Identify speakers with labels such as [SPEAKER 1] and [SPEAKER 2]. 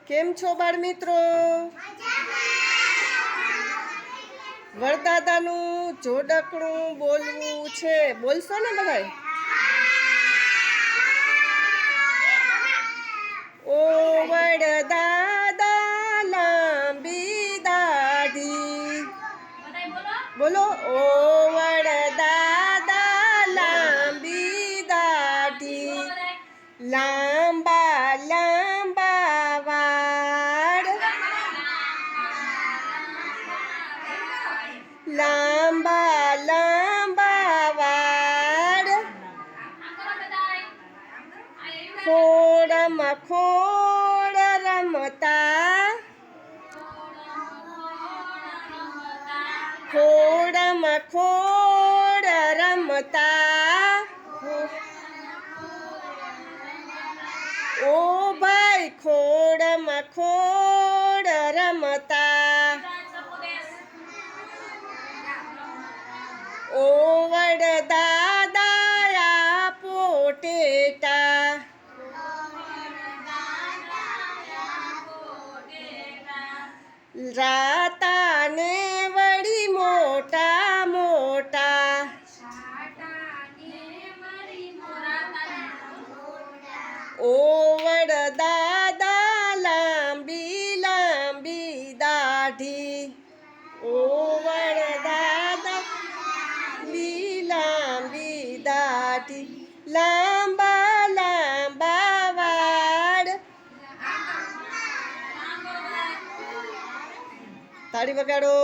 [SPEAKER 1] કેમ છો બાળ મિત્રો? વરદાદાનું જોડકણું બોલવું છે. બોલશો ને બધાય? ઓ વરદાદા લાંબી દાઢી, બોલો. ઓ વરદાદા લાંબી દાઢી, લાંબા લાંબા વાળ, લાંબા લાંબા વાળ, ખોડમાં ખોડ રમતા, ખોડમાં ખોડ રમતા, ઓ ભાઈ ખોડમાં ખોડ રમતા, ઓ વરદાદા આપો ટેટા, રાતાને વળી મોટા મોટા, ઓ વરદાદા લાંબી લાંબી દાઢી, ઓ વરદાદા લાંબી દાઢી, લાંબા લાંબા વાળ. તાળી વગાડો.